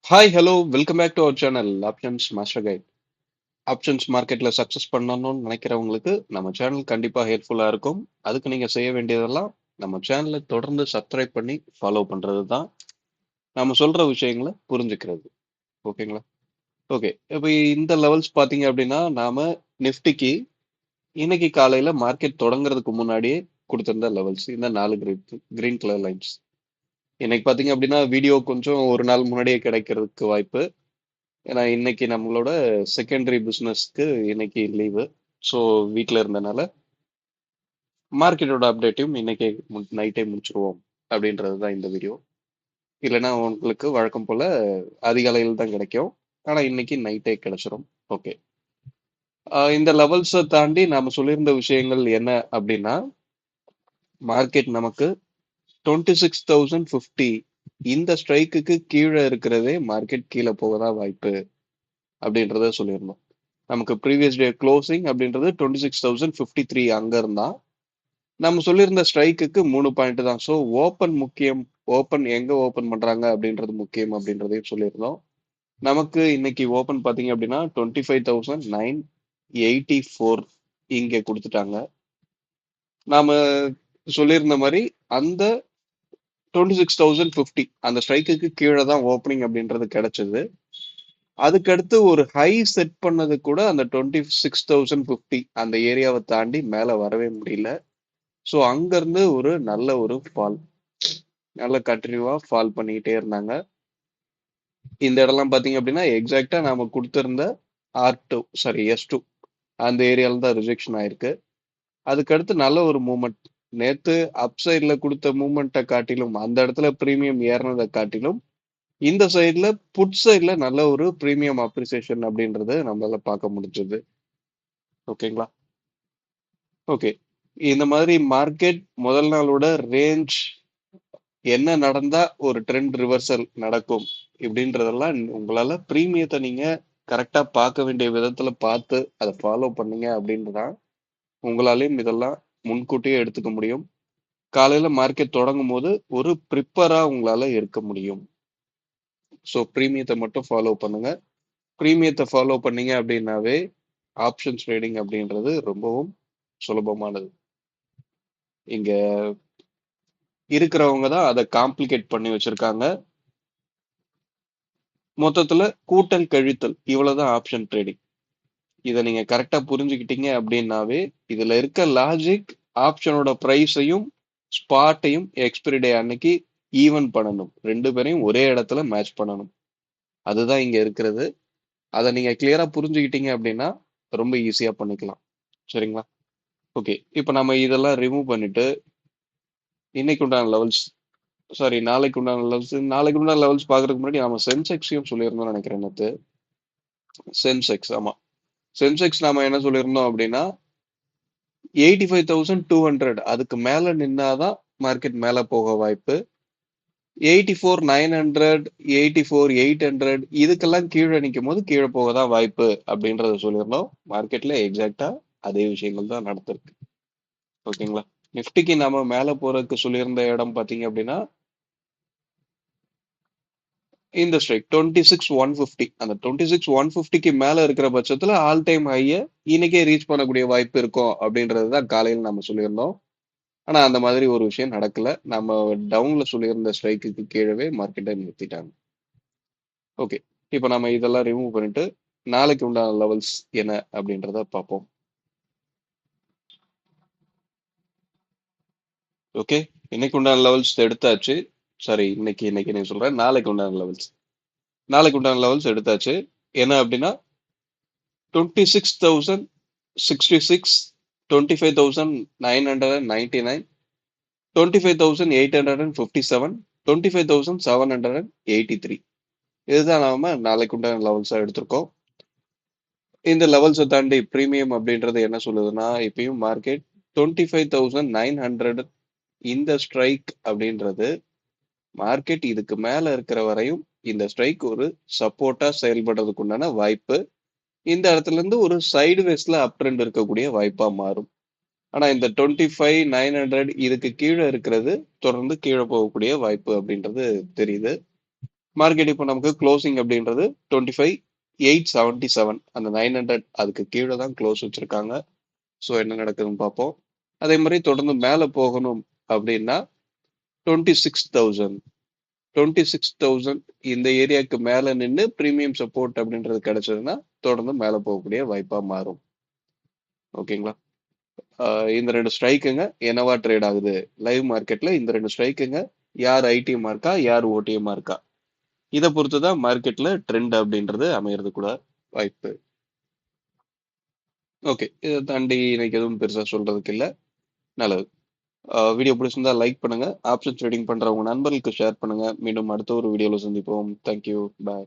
Hi hello welcome back to our channel options master guide. Options மார்க்கெட்ல success பண்ணணும்னு நினைக்கிறவங்களுக்கு நம்ம சேனல் கண்டிப்பா ஹெல்ப்ஃபுல்லா இருக்கும். அதுக்கு நீங்க செய்ய வேண்டியதெல்லாம் நம்ம சேனலை தொடர்ந்து சப்ஸ்கிரைப் பண்ணி ஃபாலோ பண்றது தான். நம்ம சொல்ற விஷயங்களை புரிஞ்சுக்கிறது. ஓகேங்களா? ஓகே. இப்போ இந்த லெவல்ஸ் பார்த்தீங்க அப்படின்னா நாம நிஃப்டிக்கு இன்னைக்கு காலையில மார்க்கெட் தொடங்குறதுக்கு முன்னாடியே கொடுத்திருந்த லெவல்ஸ் இந்த 4 கிரீன் கலர் லைன்ஸ். இன்னைக்கு பார்த்தீங்க அப்படின்னா வீடியோ கொஞ்சம் ஒரு நாள் முன்னாடியே கிடைக்கிறதுக்கு வாய்ப்பு. ஏன்னா இன்னைக்கு நம்மளோட செகண்டரி பிஸ்னஸ்க்கு இன்னைக்கு லீவு. ஸோ வீட்டில் இருந்தனால மார்க்கெட்டோட அப்டேட்டையும் இன்னைக்கு நைட்டே முடிச்சிருவோம் அப்படின்றது தான் இந்த வீடியோ. இல்லைன்னா உங்களுக்கு வழக்கம் போல அதிகாலையில் தான் கிடைக்கும். ஆனால் இன்னைக்கு நைட்டே கிடைச்சிரும். ஓகே. இந்த லெவல்ஸை தாண்டி நாம சொல்லியிருந்த விஷயங்கள் என்ன அப்படின்னா மார்க்கெட் நமக்கு 26,050 இந்த ஸ்ட்ரைக்குக்கு கீழே இருக்கிறதே மார்க்கெட் கீழே போகதான் வாய்ப்பு அப்படின்றத சொல்லியிருந்தோம். நமக்கு ப்ரீவியஸ் டே க்ளோசிங் அப்படின்றது 26,053 அங்க இருந்தா நம்ம சொல்லியிருந்த ஸ்ட்ரைக்குக்கு 3 பாயிண்ட் தான். ஸோ ஓப்பன் முக்கியம். ஓப்பன் எங்க ஓப்பன் பண்றாங்க அப்படின்றது முக்கியம் அப்படின்றதையும் சொல்லியிருந்தோம். நமக்கு இன்னைக்கு ஓப்பன் பார்த்தீங்க அப்படின்னா 25,984 இங்க கொடுத்துட்டாங்க. நாம சொல்லியிருந்த மாதிரி அந்த 26,050 அந்த ஸ்ட்ரைக்குக்கு கீழே தான் ஓப்பனிங் அப்படின்றது கிடைச்சது. அதுக்கடுத்து ஒரு ஹை செட் பண்ணது கூட அந்த 26,050 அந்த ஏரியாவை தாண்டி மேல வரவே முடியல. ஸோ அங்கிருந்து ஒரு நல்ல ஒரு ஃபால், நல்ல கண்டினியூவா ஃபால் பண்ணிக்கிட்டே இருந்தாங்க. இந்த இடம்லாம் பாத்தீங்க அப்படின்னா எக்ஸாக்டா நாம கொடுத்திருந்த S2 அந்த ஏரியால தான் ரிஜெக்ஷன் ஆயிருக்கு. அதுக்கடுத்து நல்ல ஒரு மூமெண்ட். நேத்து அப் சைட்ல கொடுத்த மூமெண்ட்டை காட்டிலும் அந்த இடத்துல பிரீமியம் ஏறினதை காட்டிலும் இந்த சைட்ல புட் சைட்ல நல்ல ஒரு பிரீமியம் அப்ரிசியேஷன் அப்படின்றத நம்மளால பார்க்க முடிஞ்சது. ஓகேங்களா? ஓகே. இந்த மாதிரி மார்க்கெட் முதல் நாளோட ரேஞ்ச் என்ன நடந்தா ஒரு ட்ரெண்ட் ரிவர்சல் நடக்கும் இப்படின்றதெல்லாம் உங்களால பிரீமியத்தை நீங்க கரெக்டா பார்க்க வேண்டிய விதத்துல பார்த்து அதை ஃபாலோ பண்ணீங்க அப்படின்றதான் உங்களாலையும் இதெல்லாம் முன்கூட்டியே எடுத்துக்க முடியும். காலையில மார்க்கெட் தொடங்கும் போது ஒரு ப்ரிப்பரா உங்களால இருக்க முடியும். ஸோ பிரீமியத்தை மட்டும் ஃபாலோ பண்ணுங்க. பிரீமியத்தை ஃபாலோ பண்ணீங்க அப்படின்னாவே ஆப்ஷன்ஸ் ட்ரேடிங் அப்படின்றது ரொம்பவும் சுலபமானது. இங்க இருக்கிறவங்க தான் அதை காம்ப்ளிகேட் பண்ணி வச்சிருக்காங்க. மொத்தத்துல கூட்டல் கழித்தல் இவ்வளவுதான் ஆப்ஷன் ட்ரேடிங். இதை நீங்க கரெக்டா புரிஞ்சுக்கிட்டீங்க அப்படின்னாவே இதுல இருக்க லாஜிக் ஆப்ஷனோட பிரைஸையும் ஸ்பாட்டையும் எக்ஸ்பிரி டே அன்னைக்கு ஈவன் பண்ணணும். ரெண்டு பேரையும் ஒரே இடத்துல மேட்ச் பண்ணணும். அதுதான் இங்க இருக்கிறது. அதை நீங்க கிளியரா புரிஞ்சுக்கிட்டீங்க அப்படின்னா ரொம்ப ஈஸியா பண்ணிக்கலாம். சரிங்களா? ஓகே. இப்போ நம்ம இதெல்லாம் ரிமூவ் பண்ணிட்டு இன்னைக்கு உண்டான லெவல்ஸ் நாளைக்கு உண்டான லெவல்ஸ் பாக்குறதுக்கு முன்னாடி நம்ம சென்செக்ஸையும் சொல்லியிருந்தோம்னு நினைக்கிறேன். நேத்து சென்செக்ஸ், ஆமா, சென்செக்ஸ் நாம என்ன சொல்லியிருந்தோம் அப்படின்னா 85,200 அதுக்கு மேல நின்னாதான் மார்க்கெட் மேல போக வாய்ப்பு. 84,900 84,800 இதுக்கெல்லாம் கீழே நிற்கும் போது கீழே போகதான் வாய்ப்பு அப்படின்றத சொல்லியிருந்தோம். மார்க்கெட்ல எக்ஸாக்டா அதே விஷயங்கள் தான் நடந்திருக்கு. ஓகேங்களா? நிஃப்டிக்கு நாம மேல போறதுக்கு சொல்லியிருந்த இடம் பாத்தீங்க அப்படின்னா இந்த ஸ்ட்ரைக் 26,150 அந்த 26,150க்கு மேல இருக்கிற பட்சத்துல ஆல் டைம் ஹைய இன்னைக்கே ரீச் பண்ணக்கூடிய வாய்ப்பு இருக்கும் அப்படின்றது தான் காலையில் நம்ம சொல்லியிருந்தோம். ஆனா அந்த மாதிரி ஒரு விஷயம் நடக்கல. நம்ம டவுன்ல சொல்லியிருந்த ஸ்ட்ரைக்குக்கு கீழவே மார்க்கெட்டை நிறுத்திட்டாங்க. ஓகே. இப்போ நம்ம இதெல்லாம் ரிமூவ் பண்ணிட்டு நாளைக்கு உண்டான லெவல்ஸ் என்ன அப்படின்றத பார்ப்போம். ஓகே. இன்னைக்கு உண்டான லெவல்ஸ் எடுத்தாச்சு. சாரி, இன்னைக்கு நீ சொல்றேன். நாளைக்கு உண்டான லெவல்ஸ் எடுத்தாச்சு. என்ன அப்படின்னா 26,066, 25,999, 25,857, 25,783 இதுதான் நாம நாளைக்கு உண்டான லெவல்ஸா எடுத்திருக்கோம். இந்த லெவல்ஸை தாண்டி பிரீமியம் அப்படின்றது என்ன சொல்லுதுன்னா இப்பயும் மார்க்கெட் 25,900 இந்த ஸ்ட்ரைக் அப்படின்றது மார்க்கெட் இதுக்கு மேல இருக்கிற வரையும் இந்த ஸ்ட்ரைக் ஒரு சப்போர்ட்டா செயல்படுறதுக்கு உண்டான வாய்ப்பு. இந்த இடத்துல இருந்து ஒரு சைடுவேஸ்ல அப் ட்ரெண்ட் இருக்கக்கூடிய வாய்ப்பா மாறும். ஆனா இந்த 25,900 இதுக்கு கீழே இருக்கிறது தொடர்ந்து கீழே போகக்கூடிய வாய்ப்பு அப்படின்றது தெரியுது. மார்க்கெட் இப்போ நமக்கு க்ளோசிங் அப்படின்றது 25,877 அந்த 900 அதுக்கு கீழே தான் க்ளோஸ் வச்சிருக்காங்க. ஸோ என்ன நடக்குதுன்னு பார்ப்போம். அதே மாதிரி தொடர்ந்து மேலே போகணும் அப்படின்னா 26,000 26,000 இந்த ஏரியாவுக்கு மேலே நின்று ப்ரீமியம் சப்போர்ட் அப்படின்றது கிடைச்சதுன்னா தொடர்ந்து மேலே போகக்கூடிய வாய்ப்பா மாறும். ஓகேங்களா? இந்த ரெண்டு ஸ்ட்ரைக்குங்க என்னவா ட்ரேட் ஆகுது லைவ் மார்க்கெட்ல இந்த ரெண்டு ஸ்ட்ரைக்குங்க யார் ஐடிஎம் இருக்கா யார் ஓடிஎம் இருக்கா இதை பொறுத்து தான் மார்க்கெட்ல ட்ரெண்ட் அப்படின்றது அமையறது கூட வாய்ப்பு. ஓகே, இதை தாண்டி எனக்கு எதுவும் பெருசா சொல்றதுக்கு இல்லை. நல்லது. வீடியோ பிடிச்சிருந்தா லைக் பண்ணுங்க. ஆப்ஷன் ட்ரேடிங் பண்ற உங்க நண்பர்களுக்கு ஷேர் பண்ணுங்க. மீண்டும் அடுத்த ஒரு வீடியோல சந்திப்போம். தேங்க்யூ. பாய்.